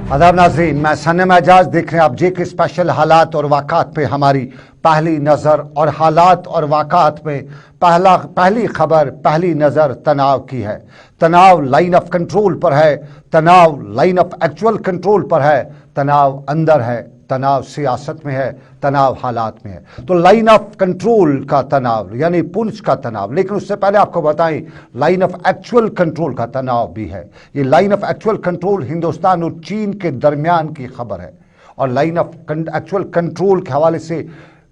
आदाब नाज़रीन, मैं सनम एजाज देख रहे हैं आप जे के स्पेशल हालात और वाक़ात पे हमारी पहली नज़र। और हालात और वाक़ात में पहली खबर पहली नज़र तनाव की है। तनाव लाइन ऑफ कंट्रोल पर है, तनाव लाइन ऑफ एक्चुअल कंट्रोल पर है, तनाव अंदर है, तनाव सियासत में है, तनाव हालात में है। तो लाइन ऑफ कंट्रोल का तनाव यानी पुंछ का तनाव, लेकिन उससे पहले आपको बताएं लाइन ऑफ एक्चुअल कंट्रोल का तनाव भी है। ये line of actual control Hindustan और चीन के दरमियान की खबर है। और लाइन ऑफ एक्चुअल कंट्रोल के हवाले से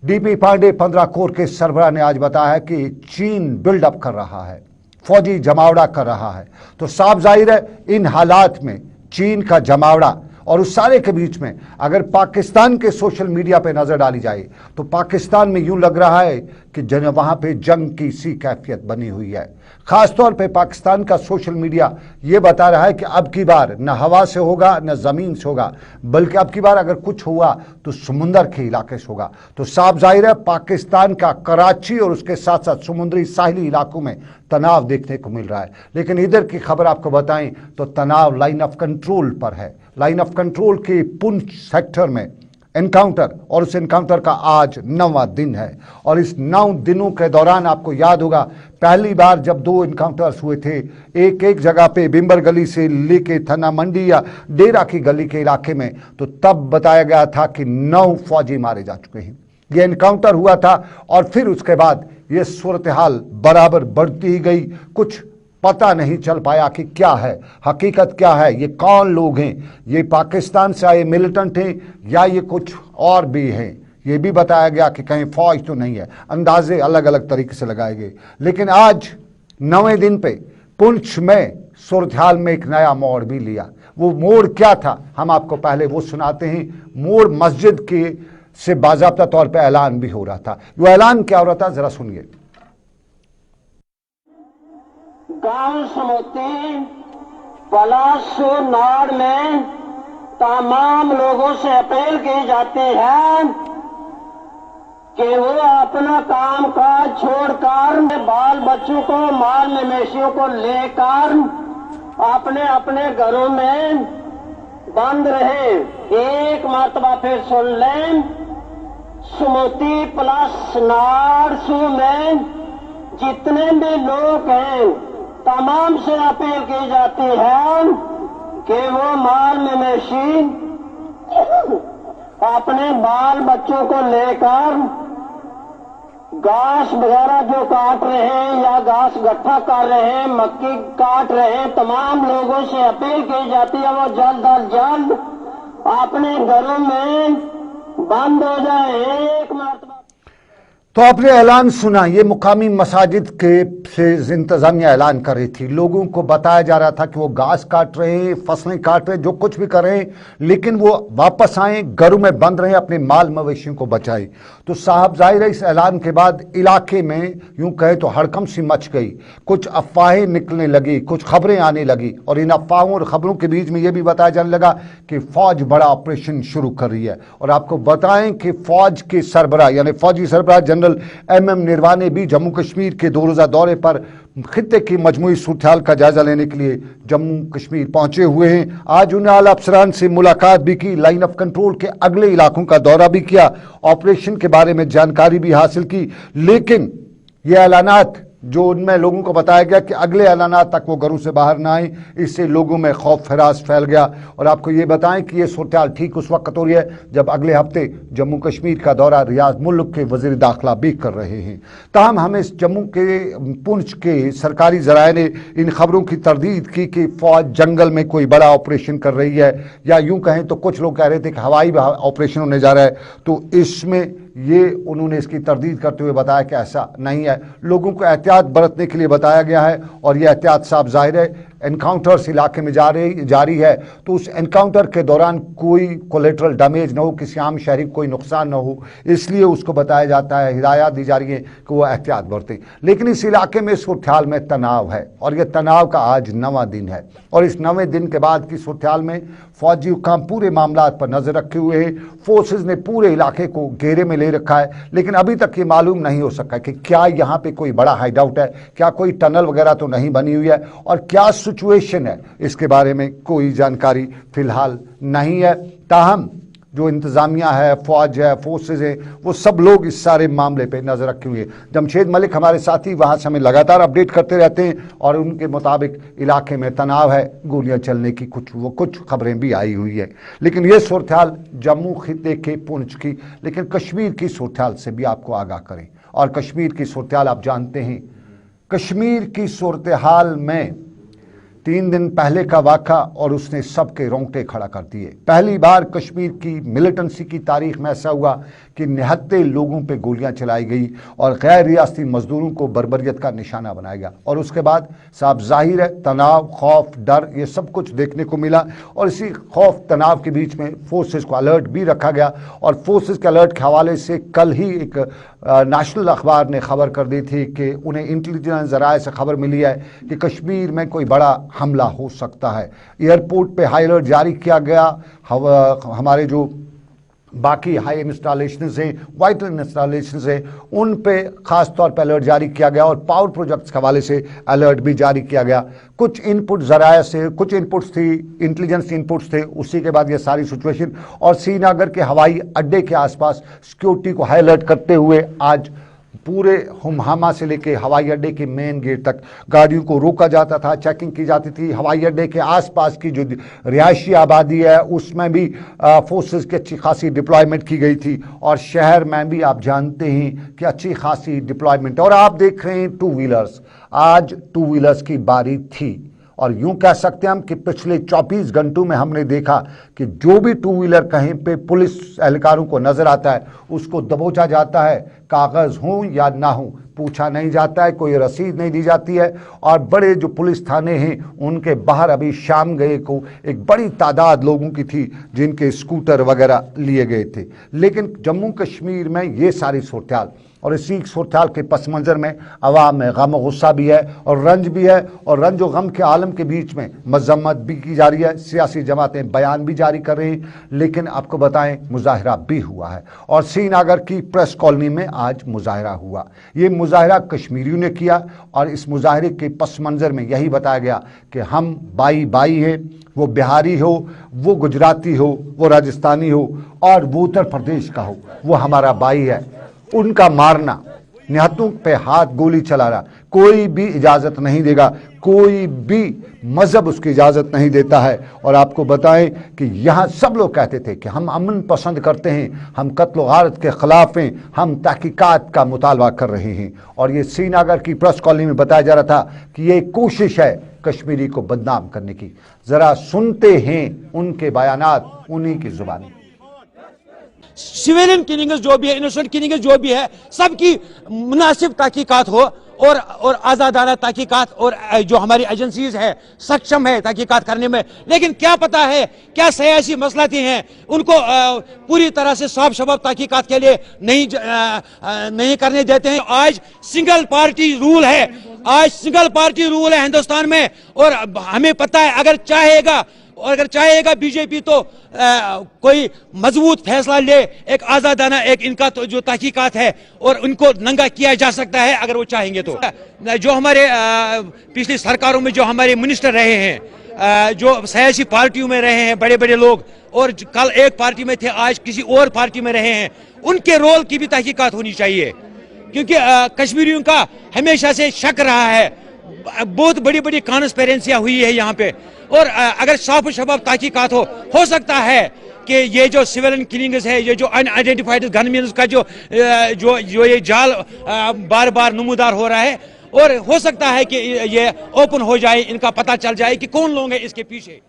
डीपी पांडे 15 कोर के सरबराह ने आज बताया है कि चीन बिल्डअप कर रहा है, फौजी जमावड़ा कर रहा है। तो साफ जाहिर है इन हालात में चीन का जमावड़ा और उस सारे के बीच में अगर पाकिस्तान के सोशल मीडिया पे नजर डाली जाए तो पाकिस्तान में यूं लग रहा है कि वहां पे जंग की सी कैफियत बनी हुई है। खासतौर पे पाकिस्तान का सोशल मीडिया ये बता रहा है कि अब की बार न हवा से होगा न जमीन से होगा, बल्कि अब की बार अगर कुछ हुआ तो समुंदर के इलाके से होगा। तो साफ जाहिर है पाकिस्तान का कराची और उसके साथ साथ समुद्री साहिली इलाकों में तनाव देखने को मिल रहा है। लेकिन इधर की खबर आपको बताएं तो तनाव लाइन ऑफ कंट्रोल पर है। लाइन ऑफ कंट्रोल के पुंछ सेक्टर में एनकाउंटर, और उस एनकाउंटर का आज 9वां दिन है। और इस 9 दिनों के दौरान आपको याद होगा पहली बार जब 2 एनकाउंटर्स हुए थे एक जगह पे बिम्बर गली से लेके थना मंडी या डेरा की गली के इलाके में, तो तब बताया गया था कि 9 फौजी मारे जा चुके हैं। ये एनकाउंटर हुआ था और फिर उसके बाद ये सूरत हाल बराबर बढ़ती ही गई। कुछ पता नहीं चल पाया कि क्या है हकीकत, क्या है, ये कौन लोग हैं, ये पाकिस्तान से आए मिलिटेंट हैं या ये कुछ और भी हैं। ये भी बताया गया कि कहीं फौज तो नहीं है। अंदाजे अलग अलग तरीके से लगाए गए। लेकिन आज 9वें दिन पे पुंछ में सूरत हाल में एक नया मोड़ भी लिया। वो मोड़ क्या था हम आपको पहले वो सुनाते हैं। मोड़ मस्जिद के से बाज़ाब्ता तौर पे ऐलान भी हो रहा था। वो ऐलान क्या हो रहा था जरा सुनिए। गांव समोती पलाश नाड़ में तमाम लोगों से अपील की जाती है कि वो अपना काम काज छोड़कर बाल बच्चों को माल मवेशियों को लेकर अपने अपने घरों में बंद रहे। एक मरतबा फिर सुन लें, समोती प्लस नारसू में जितने भी लोग हैं तमाम से अपील की जाती है कि वो माल मवेशी अपने बाल बच्चों को लेकर घास वगैरह जो काट रहे हैं या घास गट्ठा कर रहे हैं, मक्की काट रहे हैं, तमाम लोगों से अपील की जाती है वो जल्द अज जल्द अपने घरों में बंद हो जाए। एक मरतबा तो आपने ऐलान सुना, ये मुकामी मसाजिद के से इंतजामिया ऐलान कर रही थी। लोगों को बताया जा रहा था कि वो घास काट रहे हैं, फसलें काट रहे हैं, जो कुछ भी कर रहे हैं, लेकिन वो वापस आए, घरों में बंद रहे, अपने माल मवेशियों को बचाएं। तो साहब जाहिर है इस ऐलान के बाद इलाके में यूं कहे तो हड़कंप सी मच गई। कुछ अफवाहें निकलने लगी, कुछ खबरें आने लगी और इन अफवाहों और खबरों के बीच में यह भी बताया जाने लगा कि फौज बड़ा ऑपरेशन शुरू कर रही है। और आपको बताएं कि फौज के सरबराह यानी फौजी सरबराह जनरल MM निरवाने भी जम्मू कश्मीर के 2 रोज़ा दौरे पर खित्ते की मजमूई सूरत-ए-हाल का जायजा लेने के लिए जम्मू कश्मीर पहुंचे हुए हैं। आज उन्हें आला अफसरान से मुलाकात भी की, लाइन ऑफ कंट्रोल के अगले इलाकों का दौरा भी किया, ऑपरेशन के बारे में जानकारी भी हासिल की। लेकिन ये ऐलानात जो उनमें लोगों को बताया गया कि अगले ऐलानात तक वो घरों से बाहर ना आए, इससे लोगों में खौफ हरास फैल गया। और आपको ये बताएं कि ये सूरत-ए-हाल ठीक उस वक्त हो रही है जब अगले हफ्ते जम्मू कश्मीर का दौरा रियाज मुल्क के वज़ीर दाखिला भी कर रहे हैं। ताहम हमें जम्मू के पुंछ के सरकारी ज़राए ने इन खबरों की तरदीद की कि फौज जंगल में कोई बड़ा ऑपरेशन कर रही है, या यूं कहें तो कुछ लोग कह रहे थे कि हवाई ऑपरेशन होने जा रहा है। तो इसमें ये उन्होंने इसकी तरदीद करते हुए बताया कि ऐसा नहीं है, लोगों को एहतियात बरतने के लिए बताया गया है। और यह एहतियात साफ जाहिर है एनकाउंटर्स इलाके में जारी है, तो उस एनकाउंटर के दौरान कोई कोलेटरल डैमेज ना हो, किसी आम शहरी को कोई नुकसान ना हो, इसलिए उसको बताया जाता है, हिदायत दी जा रही है कि वो एहतियात बरतें। लेकिन इस इलाके में सूरत-ए-हाल में तनाव है और यह तनाव का आज 9वां दिन है। और इस 9वें दिन के बाद की सूरत-ए-हाल में फौजी हुकाम पूरे मामला पर नजर रखे हुए हैं। फोर्सेज ने पूरे इलाके को घेरे में ले रखा है, लेकिन अभी तक ये मालूम नहीं हो सका कि क्या यहाँ पे कोई बड़ा हाइड आउट है, क्या कोई टनल वगैरह तो नहीं बनी हुई है, और क्या सिचुएशन है इसके बारे में कोई जानकारी फिलहाल नहीं है। ताहम जो इंतज़ामिया है, फौज है, फोर्सेज है, वो सब लोग इस सारे मामले पे नज़र रखे हुए हैं। जमशेद मलिक हमारे साथी वहाँ से हमें लगातार अपडेट करते रहते हैं और उनके मुताबिक इलाके में तनाव है, गोलियां चलने की कुछ खबरें भी आई हुई है। लेकिन ये सूरत हाल जम्मू खित्ते के पुंछ की, लेकिन कश्मीर की सूरत हाल से भी आपको आगाह करें। और कश्मीर की सूरत हाल आप जानते हैं, कश्मीर की सूरत हाल में 3 दिन पहले का वाक़ा और उसने सबके रोंगटे खड़ा कर दिए। पहली बार कश्मीर की मिलिटेंसी की तारीख में ऐसा हुआ कि निहत्ते लोगों पे गोलियां चलाई गई और गैर रियासती मजदूरों को बर्बरियत का निशाना बनाया गया। और उसके बाद साफ जाहिर है तनाव, खौफ, डर, ये सब कुछ देखने को मिला। और इसी खौफ तनाव के बीच में फोर्सेस को अलर्ट भी रखा गया। और फोर्सेस के अलर्ट के हवाले से कल ही एक नेशनल अखबार ने खबर कर दी थी कि उन्हें इंटेलिजेंस ज़राए से खबर मिली है कि कश्मीर में कोई बड़ा हमला हो सकता है। एयरपोर्ट पे हाई अलर्ट जारी किया गया। हमारे जो बाकी हाई इंस्टॉलेशन हैं, वाइटल इंस्टॉलेशन हैं, उन पे खास तौर पर अलर्ट जारी किया गया। और पावर प्रोजेक्ट्स के हवाले से अलर्ट भी जारी किया गया। कुछ इनपुट ज़राए से, कुछ इनपुट्स थी, इंटेलिजेंस इनपुट्स थे। उसी के बाद ये सारी सिचुएशन और श्रीनगर के हवाई अड्डे के आसपास सिक्योरिटी को हाई अलर्ट करते हुए आज पूरे हुमहामा से लेके हवाई अड्डे के मेन गेट तक गाड़ियों को रोका जाता था, चेकिंग की जाती थी। हवाई अड्डे के आसपास की जो रिहायशी आबादी है उसमें भी फोर्सेस की अच्छी खासी डिप्लॉयमेंट की गई थी। और शहर में भी आप जानते हैं कि अच्छी खासी डिप्लॉयमेंट। और आप देख रहे हैं टू व्हीलर्स, आज टू व्हीलर्स की बारी थी। और यूं कह सकते हैं हम कि पिछले 24 घंटों में हमने देखा कि जो भी टू व्हीलर कहीं पे पुलिस एहलकारों को नजर आता है उसको दबोचा जाता है, कागज हो या ना हो पूछा नहीं जाता है, कोई रसीद नहीं दी जाती है। और बड़े जो पुलिस थाने हैं उनके बाहर अभी शाम गए को एक बड़ी तादाद लोगों की थी जिनके स्कूटर वगैरह लिए गए थे। लेकिन जम्मू कश्मीर में ये सारी सूरत हाल और इसी सूरत हाल के पस मंज़र में अवाम में गम और गुस्सा भी है और रंज भी है। और रंज और गम के आलम के बीच में मजम्मत भी की जा रही है, सियासी जमातें बयान भी जारी कर रही हैं। लेकिन आपको बताएं मुजाहिरा भी हुआ है और श्रीनगर की प्रेस कॉलोनी में आज मुजाहिरा हुआ। ये मुजाहिरा कश्मीरियों ने किया और इस मुजाहिरे के पस मंज़र में यही बताया गया कि हम बाई बाई हैं, वो बिहारी हो, वो गुजराती हो, वो राजस्थानी हो और वो उत्तर प्रदेश का हो, वो हमारा बाई है। उनका मारना, निहत्तों पे हाथ गोली चला रहा, कोई भी इजाज़त नहीं देगा, कोई भी मजहब उसकी इजाज़त नहीं देता है। और आपको बताएं कि यहाँ सब लोग कहते थे कि हम अमन पसंद करते हैं, हम कत्ल गारत के ख़िलाफ़ हैं, हम तहकीकात का मुतालबा कर रहे हैं। और ये श्रीनगर की प्रेस कॉलोनी में बताया जा रहा था कि ये कोशिश है कश्मीरी को बदनाम करने की। ज़रा सुनते हैं उनके बयानात उन्हीं की ज़ुबानी। सिविलियन किलिंग्स जो भी है, इनोसेंट किलिंग्स जो भी है, सबकी मुनासिब तहकीकात हो और आज़ादाना तहकीकात और जो हमारी एजेंसीज है सक्षम है तहकीकात करने में। लेकिन क्या पता है क्या सियासी मसलाती हैं उनको पूरी तरह से साफ शफाफ तहकीकात के लिए नहीं करने देते हैं। आज सिंगल पार्टी रूल है, आज सिंगल पार्टी रूल है हिंदुस्तान में। और हमें पता है अगर चाहेगा बीजेपी तो कोई मजबूत फैसला ले, एक आज़ादाना एक इनका तो जो तहकीकात है और उनको नंगा किया जा सकता है अगर वो चाहेंगे तो। जो हमारे पिछली सरकारों में जो हमारे मिनिस्टर रहे हैं, जो सियासी पार्टियों में रहे हैं बड़े बड़े लोग, और कल एक पार्टी में थे आज किसी और पार्टी में रहे हैं, उनके रोल की भी तहकीकात होनी चाहिए। क्योंकि कश्मीरियों का हमेशा से शक रहा है, बहुत बड़ी बड़ी कॉन्स्पिरेंसियां हुई है यहाँ पे। और अगर साफ शफाफ तहकीकात हो सकता है कि ये जो सिविलियन किलिंग्स है, ये जो अनआइडेंटिफाइड गनमैन्स का जो ये जाल बार बार नमूदार हो रहा है, और हो सकता है कि ये ओपन हो जाए, इनका पता चल जाए कि कौन लोग हैं इसके पीछे।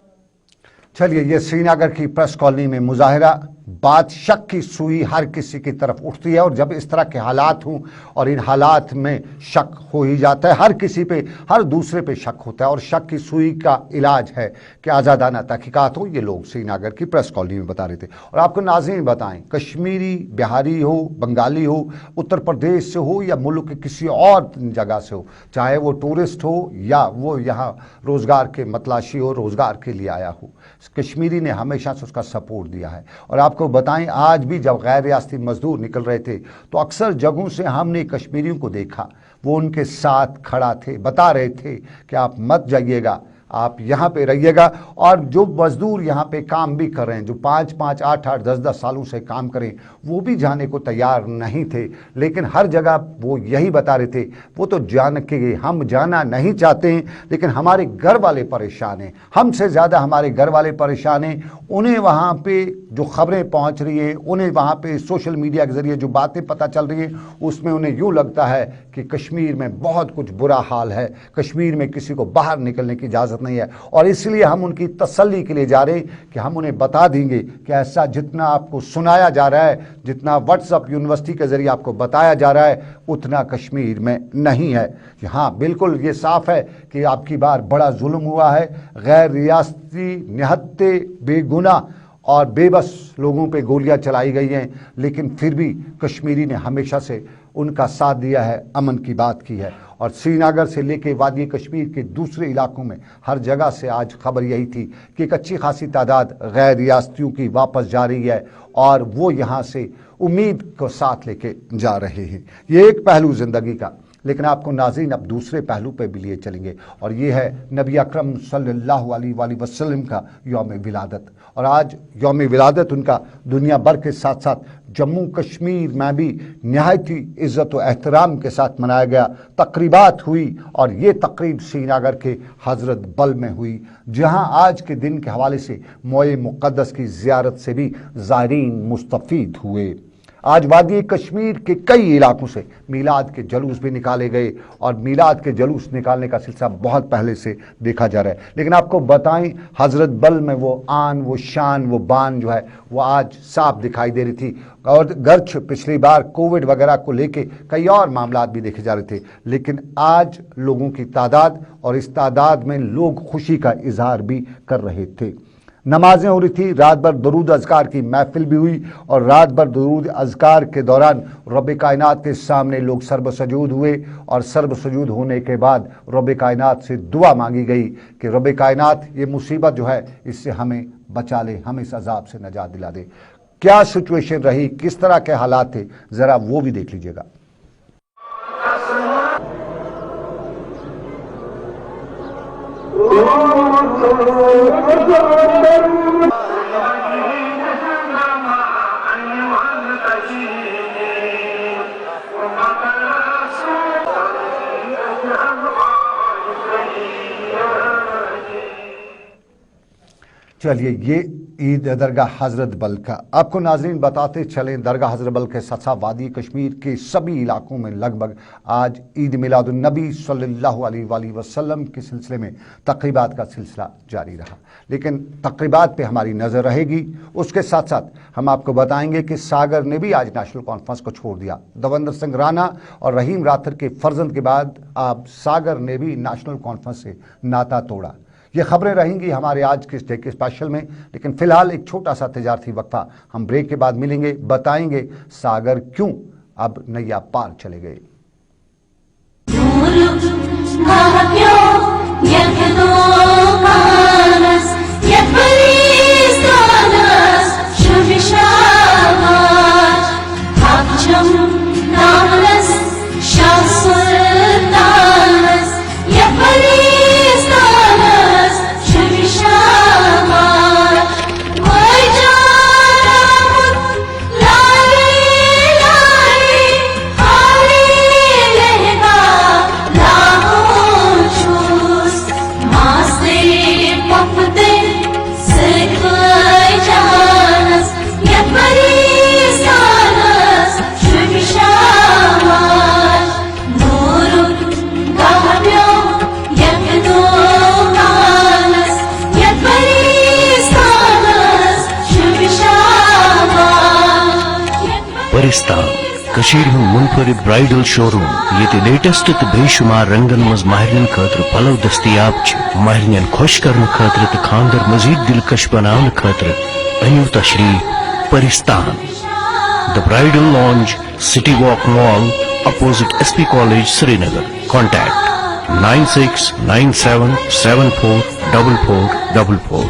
चलिए, ये श्रीनगर की प्रेस कॉलोनी में मुजाहिरा, बात शक की सुई हर किसी की तरफ उठती है। और जब इस तरह के हालात हों और इन हालात में शक हो ही जाता है, हर किसी पे, हर दूसरे पे शक होता है। और शक की सुई का इलाज है कि आज़ादाना तहकीकात हो। ये लोग श्रीनगर की प्रेस कॉलोनी में बता रहे थे। और आपको नाज़रीन बताएं, कश्मीरी, बिहारी हो, बंगाली हो, उत्तर प्रदेश से हो या मुल्क के किसी और जगह से हो, चाहे वो टूरिस्ट हो या वो यहाँ रोज़गार के मतलाशी हो, रोज़गार के लिए आया हो, कश्मीरी ने हमेशा से उसका सपोर्ट दिया है। और आपको बताएं, आज भी जब गैर रियासती मजदूर निकल रहे थे तो अक्सर जगहों से हमने कश्मीरियों को देखा, वो उनके साथ खड़ा थे, बता रहे थे कि आप मत जाइएगा, آپ یہاں پہ رہیے گا، اور جو مزدور یہاں پہ کام بھی کر رہے ہیں، جو 5-5, 8-8, 10-10 سالوں سے کام کریں، وہ بھی جانے کو تیار نہیں تھے، لیکن ہر جگہ وہ یہی بتا رہے تھے وہ تو جان کے گئے، ہم جانا نہیں چاہتے ہیں، لیکن ہمارے گھر والے پریشان ہیں، ہم سے زیادہ ہمارے گھر والے پریشان ہیں۔ انہیں وہاں پہ جو خبریں پہنچ رہی ہیں، انہیں وہاں پہ سوشل میڈیا کے ذریعے جو باتیں پتہ چل رہی ہیں، اس میں انہیں یوں لگتا ہے کہ کشمیر میں بہت کچھ برا حال ہے، کشمیر میں کسی کو باہر نکلنے کی اجازت نہیں ہے، اور اس لیے ہم ان کی تسلی کے لیے جا رہے ہیں کہ ہم انہیں بتا دیں گے کہ ایسا جتنا آپ کو سنایا جا رہا ہے، جتنا واٹس ایپ یونیورسٹی کے ذریعے آپ کو بتایا جا رہا ہے، اتنا کشمیر میں نہیں ہے۔ ہاں بالکل یہ صاف ہے کہ آپ کی بار بڑا ظلم ہوا ہے، غیر ریاستی نہتے بے گناہ اور بے بس لوگوں پہ گولیاں چلائی گئی ہیں، لیکن پھر بھی کشمیری نے ہمیشہ سے ان کا ساتھ دیا ہے، امن کی بات کی ہے، اور سری نگر سے لے کے وادی کشمیر کے دوسرے علاقوں میں ہر جگہ سے آج خبر یہی تھی کہ ایک اچھی خاصی تعداد غیر ریاستیوں کی واپس جا رہی ہے، اور وہ یہاں سے امید کو ساتھ لے کے جا رہے ہیں۔ یہ ایک پہلو زندگی کا، لیکن آپ کو ناظرین اب دوسرے پہلو پہ بھی لیے چلیں گے، اور یہ ہے نبی اکرم صلی اللہ علیہ وآلہ وسلم کا یوم ولادت۔ اور آج یوم ولادت ان کا دنیا بھر کے ساتھ ساتھ جموں کشمیر میں بھی نہایت ہی عزت و احترام کے ساتھ منایا گیا، تقریبات ہوئی، اور یہ تقریب سری نگر کے حضرت بل میں ہوئی، جہاں آج کے دن کے حوالے سے موئے مقدس کی زیارت سے بھی زائرین مستفید ہوئے۔ آج وادی کشمیر کے کئی علاقوں سے میلاد کے جلوس بھی نکالے گئے، اور میلاد کے جلوس نکالنے کا سلسلہ بہت پہلے سے دیکھا جا رہا ہے، لیکن آپ کو بتائیں حضرت بل میں وہ آن، وہ شان، وہ بان جو ہے وہ آج صاف دکھائی دے رہی تھی، اور گرچہ پچھلی بار کووڈ وغیرہ کو لے کے کئی اور معاملات بھی دیکھے جا رہے تھے، لیکن آج لوگوں کی تعداد، اور اس تعداد میں لوگ خوشی کا اظہار بھی کر رہے تھے۔ نمازیں ہو رہی تھی، رات بھر درود اذکار کی محفل بھی ہوئی، اور رات بھر درود اذکار کے دوران رب کائنات کے سامنے لوگ سرب سجود ہوئے، اور سرب سجود ہونے کے بعد رب کائنات سے دعا مانگی گئی کہ رب کائنات یہ مصیبت جو ہے اس سے ہمیں بچا لے، ہمیں اس عذاب سے نجات دلا دے۔ کیا سچویشن رہی، کس طرح کے حالات تھے، ذرا وہ بھی دیکھ لیجئے گا۔ چلیے یہ عید درگاہ حضرت بل کا آپ کو ناظرین بتاتے چلیں۔ درگاہ حضرت بل کے ساتھ ساتھ وادی کشمیر کے سبھی علاقوں میں لگ بھگ آج عید میلاد النبی صلی اللہ علیہ وآلہ وسلم کے سلسلے میں تقریبات کا سلسلہ جاری رہا، لیکن تقریبات پہ ہماری نظر رہے گی۔ اس کے ساتھ ساتھ ہم آپ کو بتائیں گے کہ ساگر نے بھی آج نیشنل کانفرنس کو چھوڑ دیا۔ دوندر سنگھ رانا اور رحیم راتھر کے فرزند کے بعد اب ساگر نے بھی نیشنل کانفرنس سے ناتا توڑا۔ یہ خبریں رہیں گی ہمارے آج کے ڈے کے اسپیشل میں، لیکن فی الحال ایک چھوٹا سا تجارتی وقفہ، ہم بریک کے بعد ملیں گے، بتائیں گے ساگر کیوں اب نیا پار چلے گئے۔ پرستان کشیر ہند منفرد برائڈل شو روم یہ لیٹسٹ تو بے شمار رنگن مز ماہرین خاطر پلو دستیاب ماہرین خوش کرنے خاطر تو خاندر مزید دلکش بنانے خاطر انیو تشریف پرستان۔ The Bridal Lounge, City Walk Mall, opposite SP College, Srinagar. Contact 9697744444.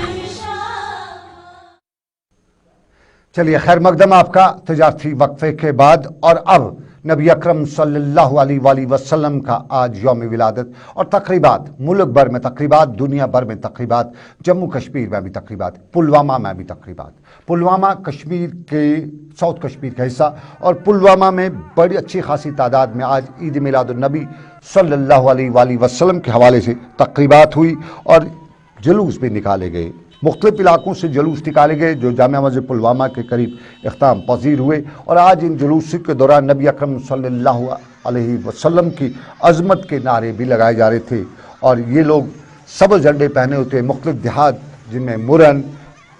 چلیے خیر مقدم آپ کا تجارتی وقفے کے بعد، اور اب नबी अकरम सल्लल्लाहु अलैहि वसल्लम का आज यौम विलादत और तकरीबात मुल्क भर में तकरीबात, दुनिया भर में तकरीबात, जम्मू कश्मीर में भी तकरीबात, पुलवामा में भी तकरीबात। पुलवामा कश्मीर के साउथ कश्मीर का हिस्सा और पुलवामा में बड़ी अच्छी खासी तादाद में आज ईद मिलादुन्नबी सल्लल्लाहु अलैहि वसल्लम के हवाले से तकरीबात हुई और जुलूस भी निकाले गए। मुख्तलिफ इलाकों से जुलूस निकाले गए जो जामिया मस्जिद पुलवामा के करीब इख्ताम पजीर हुए और आज इन जुलूस के दौरान नबी अकरम सल्लल्लाहु अलैहि वसल्लम की अजमत के नारे भी लगाए जा रहे थे और ये लोग सब झंडे पहने होते मुख्तलिफ देहात जिनमें मुरन,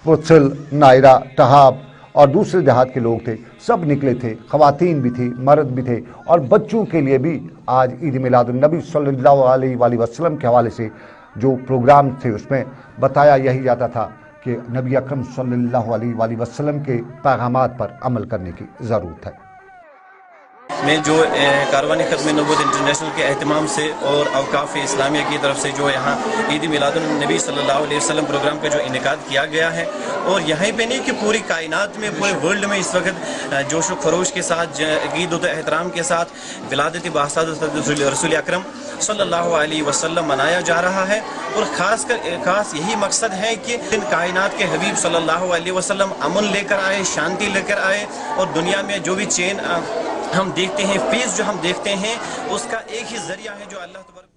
पुछल, नायरा, टहाब और दूसरे देहात के लोग थे, सब निकले थे। ख़वातीन भी थी, मर्द भी थे और बच्चों के लिए भी आज ईद मिलादुन्नबी सल्लल्लाहु अलैहि वसल्लम के हवाले से जो प्रोग्राम थे उसमें बताया यही जाता था कि नबी अकरम सल्लल्लाहु अलैहि वसल्लम के पैगामात पर अमल करने की ज़रूरत है। में जो कारवानी ख़त्म नबूवत इंटरनेशनल के एहतमाम से और अवकाफ़ इस्लामिया की तरफ से जो यहाँ ईद मिलादुन्नबी सल्लल्लाहु अलैहि वसल्लम प्रोग्राम का जो इनेकाद किया गया है और यहीं पे नहीं कि पूरी कायनात में, पूरे वर्ल्ड में इस वक्त जोश व खरोश के साथ, अक़ीदत व एहतराम के साथ विलादत बासादत रसूल अकरम सल्लल्लाहु अलैहि वसल्लम मनाया जा रहा है और ख़ास यही मकसद है कि इन कायनात के हबीब सल्लल्लाहु अलैहि वसल्लम अमन लेकर आए, शांति लेकर आए और दुनिया में जो भी चैन हम देखते हैं, पीस जो हम देखते हैं, उसका एक ही जरिया है जो अल्लाह तबारक।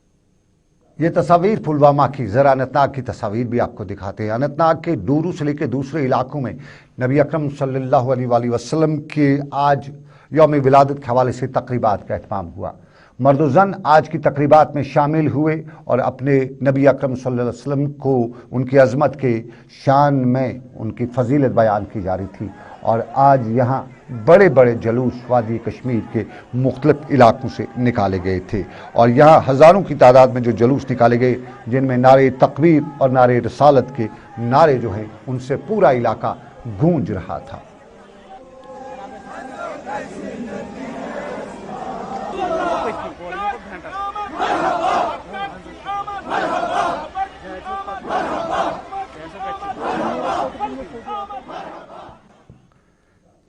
ये तस्वीर पुलवामा की, ज़रा अनंतनाग की तस्वीर भी आपको दिखाते हैं। अनंतनाग के डूरू से लेकर दूसरे इलाकों में नबी अकरम सल्लल्लाहु अलैहि वसल्लम के आज यौम विलादत के हवाले से तकरीबात का एहतमाम हुआ। मर्द व ज़न आज की तकरीबात में शामिल हुए और अपने नबी अकरम सल्लल्लाहु अलैहि वसल्लम को उनकी अज़मत के शान में उनकी फजीलत बयान की जा रही थी और आज यहाँ बड़े बड़े जुलूस वादी कश्मीर के मुख्तलिफ इलाकों से निकाले गए थे और यहाँ हज़ारों की तादाद में जो जुलूस निकाले गए जिनमें नारे तकबीर और नारे रसालत के नारे जो हैं उनसे पूरा इलाका गूंज रहा था।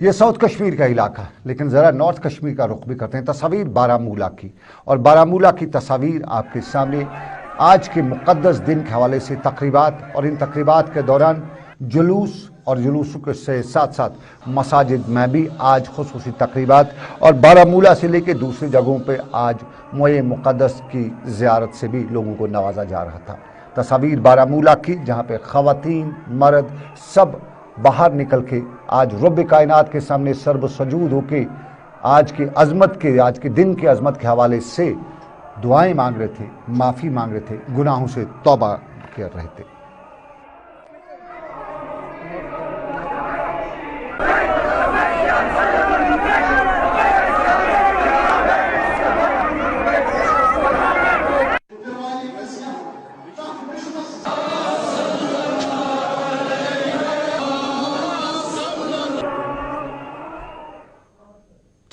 ये साउथ कश्मीर का इलाका, लेकिन ज़रा नॉर्थ कश्मीर का रुख भी करते हैं। तस्वीर बारामूला की और बारामूला की तस्वीर आपके सामने आज के मुक़द्दस दिन के हवाले से तकरीबात और इन तकरीबात के दौरान जुलूस और जुलूसों के साथ साथ मसाजिद में भी आज खुसूसी तकरीबात और बारामूला से लेकर दूसरी जगहों पे आज मोए मुक़द्दस की ज़ियारत से भी लोगों को नवाजा जा रहा था। तस्वीर बारामूला की जहाँ पे ख़वातीन, मर्द सब बाहर निकल के आज रब कायनात के सामने सर्व सजूद होके आज की अज़मत के, आज के दिन के अज़मत के हवाले से दुआएं मांग रहे थे, माफ़ी मांग रहे थे, गुनाहों से तौबा कर रहे थे।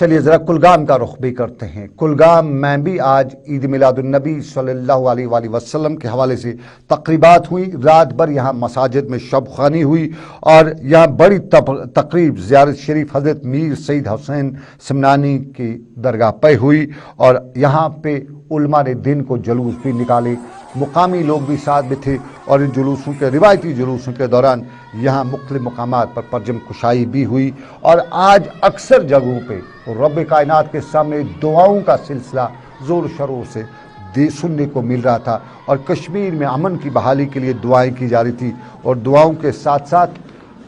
चलिए ज़रा कुलगाम का रुख भी करते हैं। कुलगाम में भी आज ईद मिलादुन्नबी सल्लल्लाहु अलैहि वसल्लम के हवाले से तकरीबात हुई। रात भर यहाँ मसाजिद में शब ख़ानी हुई और यहाँ बड़ी तकरीब ज़ियारत शरीफ हज़रत मीर सईद हुसैन समनानी की दरगाह पे हुई और यहाँ पे उलमा ने दिन को जुलूस भी निकाले, मुकामी लोग भी साथ में थे और इन जुलूसों के, रिवायती जुलूसों के दौरान यहाँ मुख्तलिफ मकामात पर परजम कुशाई भी हुई और आज अक्सर जगहों पे रब कायनात के सामने दुआओं का सिलसिला ज़ोर शरोर से सुनने को मिल रहा था और कश्मीर में अमन की बहाली के लिए दुआएं की जा रही थी और दुआओं के साथ साथ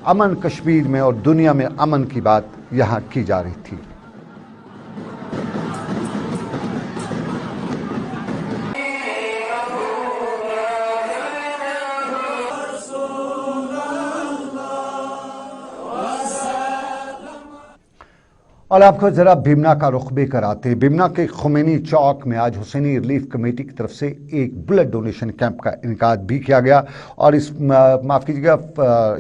अमन कश्मीर में और दुनिया में अमन की बात यहाँ की जा रही थी। और आपको ज़रा बिमना का रुख भी कराते हैं। बिमना के खुमैनी चौक में आज हुसैनी रिलीफ कमेटी की तरफ से एक ब्लड डोनेशन कैंप का इनेकाद भी किया गया और इस माफ़ कीजिएगा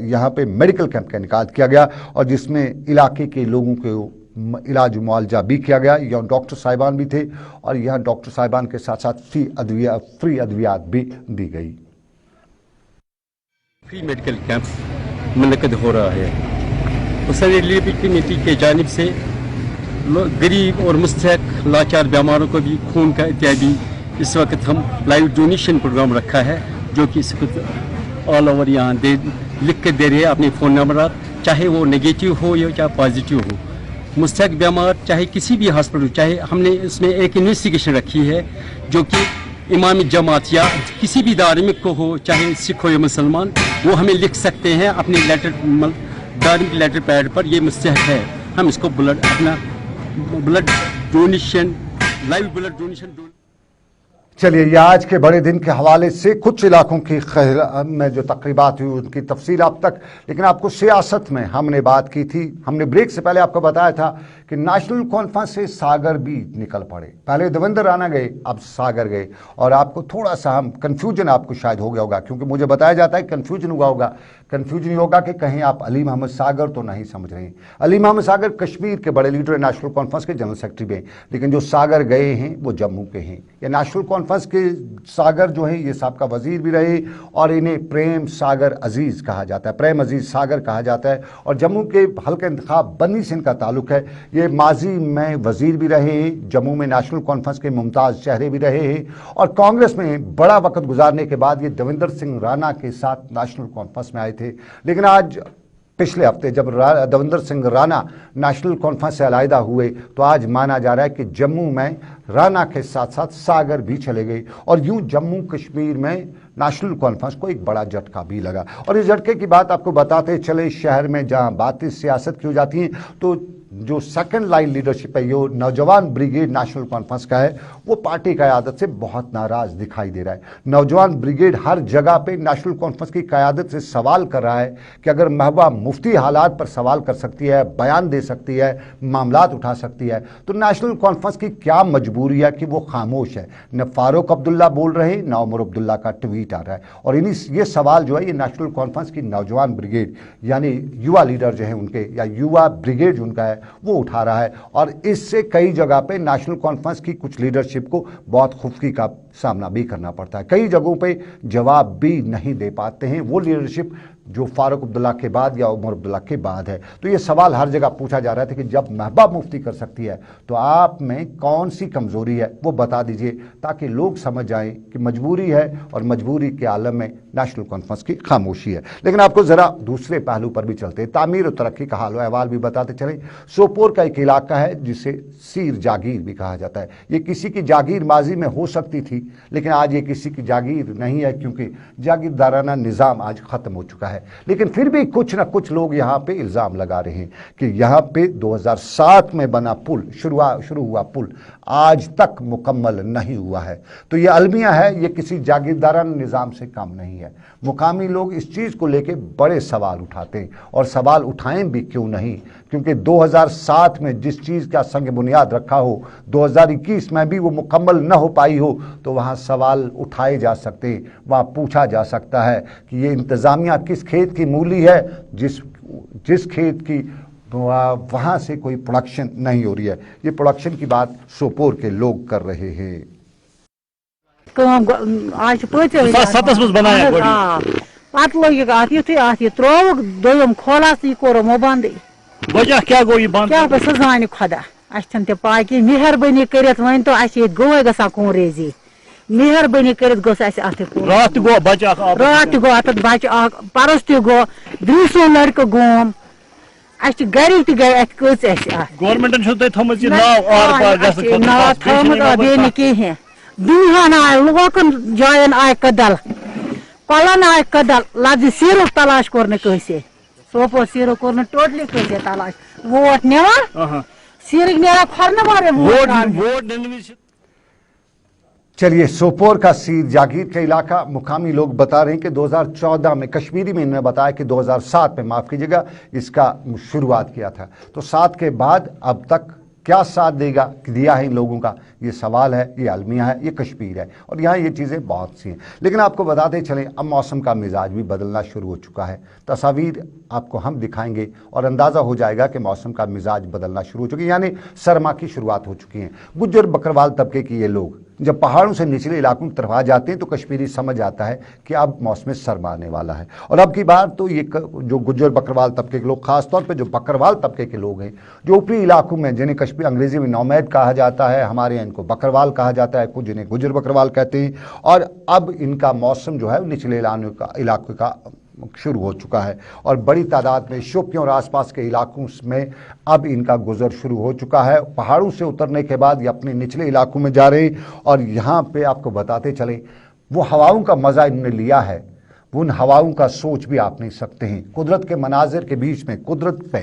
यहाँ पे मेडिकल कैंप का इनेकाद किया गया और जिसमें इलाके के लोगों को इलाज मुआवजा भी किया गया। यहाँ डॉक्टर साहिबान भी थे और यहाँ डॉक्टर साहिबान के साथ साथ फ्री अद्वियात भी दी गई। फ्री मेडिकल कैंप मुनक़द हो रहा है। हुसैनी रिलीफ कमेटी के जानिब से गरीब और मुस्तहक लाचार बीमारों को भी खून का इत्यादि इस वक्त हम लाइव डोनेशन प्रोग्राम रखा है, जो कि इस वक्त ऑल ओवर यहाँ लिख के दे रहे हैं अपने फ़ोन नंबर, चाहे वो नेगेटिव हो या चाहे पॉजिटिव हो। मुस्तहक बीमार चाहे किसी भी हॉस्पिटल, चाहे हमने इसमें एक इन्वेस्टिगेशन रखी है जो कि इमामी जमात या किसी भी धार्मिक को हो, चाहे सिख हो या मुसलमान, वो हमें लिख सकते हैं अपने धार्मिक लेटर पैड पर, ये मुस्तहक है, हम इसको blood donation, live blood donation. चलिए, ये आज के बड़े दिन के हवाले से कुछ इलाकों की में जो तकरीबात हुई उनकी तफसील आप तक, लेकिन आपको सियासत में हमने बात की थी। हमने ब्रेक से पहले आपको बताया था कि नेशनल कॉन्फ्रेंस से सागर भी निकल पड़े। पहले देवेंद्र राणा गए, अब सागर गए, और आपको थोड़ा सा कन्फ्यूजन आपको शायद हो गया होगा, क्योंकि मुझे बताया जाता है कन्फ्यूजन हुआ होगा। कन्फ्यूजन ये होगा कि कहीं आप अली मोहम्मद सागर तो नहीं समझ रहे हैं। अली मोहम्मद सागर कश्मीर के बड़े लीडर नेशनल कॉन्फ्रेंस के जनरल सेक्रेटरी भी हैं, लेकिन जो सागर गए हैं वो जम्मू के हैं। ये नेशनल कॉन्फ्रेंस के सागर जो है ये साहब का वजीर भी रहे, और इन्हें प्रेम सागर अजीज कहा जाता है, प्रेम अजीज सागर कहा जाता है। और जम्मू के हल्का इंतखाब बन्नी से इनका ताल्लुक है। ये माजी में वजीर भी रहे, जम्मू में नेशनल कॉन्फ्रेंस के मुमताज़ चेहरे भी रहे हैं, और कांग्रेस में बड़ा वक्त गुजारने के बाद ये देवेंद्र सिंह राणा के साथ नेशनल कॉन्फ्रेंस में आए थे। लेकिन आज पिछले हफ्ते जब देवेंद्र सिंह राणा नेशनल कॉन्फ्रेंस से अलहदा हुए, तो आज माना जा रहा है कि जम्मू में राणा के साथ साथ सागर भी चले गए, और यूं जम्मू कश्मीर में नेशनल कॉन्फ्रेंस को एक बड़ा झटका भी लगा। और इस झटके की बात आपको बताते चले, शहर में जहां बातें सियासत की हो जाती हैं, तो जो सेकंड लाइन लीडरशिप है, यो नौजवान ब्रिगेड नेशनल कॉन्फ्रेंस का है, वो पार्टी क़यादत से बहुत नाराज दिखाई दे रहा है। नौजवान ब्रिगेड हर जगह पे नेशनल कॉन्फ्रेंस की क़यादत से सवाल कर रहा है कि अगर महबूबा मुफ्ती हालात पर सवाल कर सकती है, बयान दे सकती है, मामलात उठा सकती है, तो नेशनल कॉन्फ्रेंस की क्या मजबूरी है कि वो खामोश है। न फारूक अब्दुल्ला बोल रहे, न उमर अब्दुल्ला का ट्वीट आ रहा है। और ये सवाल जो है ये नेशनल कॉन्फ्रेंस की नौजवान ब्रिगेड यानी युवा लीडर जो है उनके, या युवा ब्रिगेड जो उनका है, वो उठा रहा है। और इससे कई जगह पे नेशनल कॉन्फ्रेंस की कुछ लीडरशिप को बहुत खुफकी का सामना भी करना पड़ता है। कई जगहों पे जवाब भी नहीं दे पाते हैं वो लीडरशिप जो फारूक अब्दुल्ला के बाद या उमर अब्दुल्ला के बाद है। तो ये सवाल हर जगह पूछा जा रहा था कि जब महबूबा मुफ्ती कर सकती है तो आप में कौन सी कमज़ोरी है, वो बता दीजिए, ताकि लोग समझ जाएं कि मजबूरी है, और मजबूरी के आलम में नेशनल कॉन्फ्रेंस की खामोशी है। लेकिन आपको ज़रा दूसरे पहलू पर भी चलते, तामीर और तरक्की का हाल अहवाल भी बताते चलें। सोपोर का एक इलाका है जिसे सीर जागीर भी कहा जाता है। ये किसी की जागीर माजी में हो सकती थी, लेकिन आज ये किसी की जागीर नहीं है, क्योंकि जागीरदाराना निज़ाम आज ख़त्म हो चुका है। लेकिन फिर भी कुछ ना कुछ लोग यहाँ पे इल्ज़ाम लगा रहे हैं कि यहाँ पे 2007 में बना पुल, शुरू हुआ पुल आज तक मुकम्मल नहीं हुआ है। तो ये अलमिया है, ये किसी जागीरदाराना निज़ाम से कम नहीं है। मुकामी लोग इस चीज़ को लेके बड़े सवाल उठाते हैं, और सवाल उठाएं भी क्यों नहीं, क्योंकि 2007 में जिस चीज़ का संग बुनियाद रखा हो, 2021 में भी वो मुकम्मल न हो पाई हो, तो वहाँ सवाल उठाए जा सकते, वहाँ पूछा जा सकता है कि ये इंतज़ामिया किस खेत की मूली है, जिस खेत की वहाँ से कोई प्रोडक्शन नहीं हो रही है। ये प्रोडक्शन की बात सोपोर के लोग कर रहे हैं। आज पत लोग अत त्रोक दोम खोल कोरमो बंद वजह क्या गो बंद क्या सह जान खुदा अन ते पाय कि मेहरबानी कर वन तो गवे गा कौन रेजी मेहरबानी कर रात गो अत बच परस तो दूसरो लड़को गोम गर गए गवर्नमेंट बे कहें दुहन आय लोकन जायन आय कदल कलन आय कदल लफ्ज सीरुक तलाश कोर कैसे सोपोर सीरुक कोर टोटली कैसे तलाश वोट निवान सीरुक नेरा खरने वाले चलिए, सोपोर का सीर जागीर का इलाका, मुकामी लोग बता रहे हैं कि 2014 में, कश्मीरी में इन्होंने बताया कि 2007 में, माफ़ कीजिएगा, इसका शुरुआत किया था। तो 7 के बाद अब तक क्या साथ दिया है इन लोगों का, ये सवाल है। ये अलमिया है, ये कश्मीर है, और यहाँ ये चीज़ें बहुत सी हैं। लेकिन आपको बताते चलें, अब मौसम का मिजाज भी बदलना शुरू हो चुका है। तस्वीर आपको हम दिखाएंगे और अंदाज़ा हो जाएगा कि मौसम का मिजाज बदलना शुरू हो चुकी है, यानी सरमा की शुरुआत हो चुकी है। गुज्जर बकरवाल तबके की ये लोग जब पहाड़ों से निचले इलाकों की तरफ आ जाते हैं तो कश्मीरी समझ आता है कि अब मौसम सर्मा आने वाला है। और अब की बार तो ये जो गुज्जर बकरवाल तबके के लोग, खासतौर पे जो बकरवाल तबके के लोग हैं, जो ऊपरी इलाकों में, जिन्हें कश्मीर अंग्रेजी में नौमैद कहा जाता है, हमारे यहाँ इनको बकरवाल कहा जाता है, कुछ जिन्हें गुज्जर बकरवाल कहते हैं, और अब इनका मौसम जो है निचले इलाकों का शुरू हो चुका है और बड़ी तादाद में शोपियां और आसपास के इलाकों में अब इनका गुजर शुरू हो चुका है। पहाड़ों से उतरने के बाद ये अपने निचले इलाकों में जा रहे हैं और यहाँ पे आपको बताते चले वो हवाओं का मज़ा इन्होंने लिया है, उन हवाओं का सोच भी आप नहीं सकते हैं। कुदरत के मनाजिर के बीच में, कुदरत पे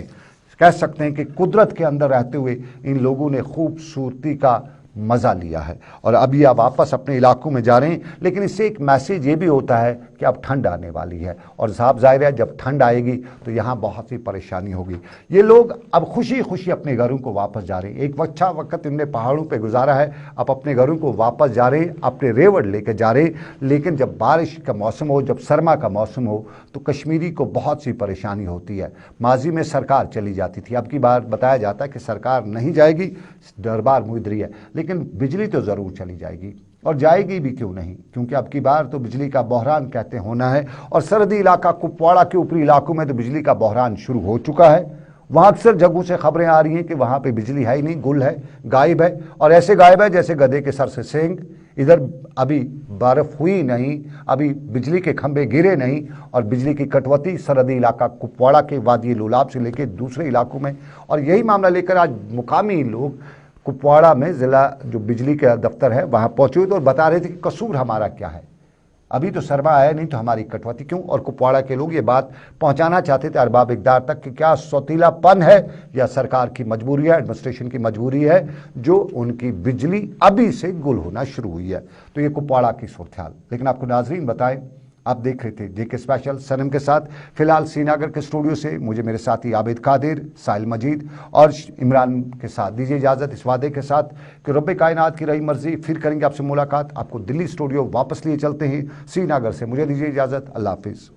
कह सकते हैं कि कुदरत के अंदर रहते हुए इन लोगों ने खूबसूरती का मज़ा लिया है और अभी आप वापस अपने इलाकों में जा रहे हैं। लेकिन इससे एक मैसेज ये भी होता है कि अब ठंड आने वाली है और साहब ज़ाहिर है जब ठंड आएगी तो यहाँ बहुत सी परेशानी होगी। ये लोग अब खुशी खुशी अपने घरों को वापस जा रहे हैं। एक अच्छा वक्त इनने पहाड़ों पे गुजारा है, अब अपने घरों को वापस जा रहे हैं, अपने रेवड़ लेके जा रहे हैं। लेकिन जब बारिश का मौसम हो, जब सरमा का मौसम हो तो कश्मीरी को बहुत सी परेशानी होती है। माजी में सरकार चली जाती थी, अब की बार बताया जाता है कि सरकार नहीं जाएगी, दरबार मुइदरी है, लेकिन बिजली तो ज़रूर चली जाएगी और जाएगी भी क्यों नहीं, क्योंकि अब की बार तो बिजली का बहरान कहते होना है। और सरहदी इलाका कुपवाड़ा के ऊपरी इलाकों में तो बिजली का बहरान शुरू हो चुका है। वहाँ अक्सर जगहों से खबरें आ रही हैं कि वहाँ पे बिजली है ही नहीं, गुल है, गायब है, और ऐसे गायब है जैसे गधे के सर से सींग। इधर अभी बर्फ़ हुई नहीं, अभी बिजली के खंभे गिरे नहीं और बिजली की कटौती सरहदी इलाका कुपवाड़ा के वादी लुलाब से लेकर दूसरे इलाकों में। और यही मामला लेकर आज मुकामी लोग कुपवाड़ा में ज़िला जो बिजली का दफ्तर है वहाँ पहुँचे तो बता रहे थे कि कसूर हमारा क्या है, अभी तो सरमा आया नहीं तो हमारी कटौती क्यों। और कुपवाड़ा के लोग ये बात पहुंचाना चाहते थे अरबाब इक़्तिदार तक कि क्या सौतीलापन है या सरकार की मजबूरी है, एडमिनिस्ट्रेशन की मजबूरी है जो उनकी बिजली अभी से गुल होना शुरू हुई है। तो ये कुपवाड़ा की सूरत हाल। लेकिन आपको नाजरीन बताएं, आप देख रहे थे जेके स्पेशल सनम के साथ। फिलहाल श्रीनगर के स्टूडियो से मुझे मेरे साथी आबिद कादिर, साहिल मजीद और इमरान के साथ दीजिए इजाज़त, इस वादे के साथ कि रब्बे कायनात की रही मर्जी फिर करेंगे आपसे मुलाकात। आपको दिल्ली स्टूडियो वापस लिए चलते हैं श्रीनगर से। मुझे दीजिए इजाज़त, अल्लाह हाफिज़।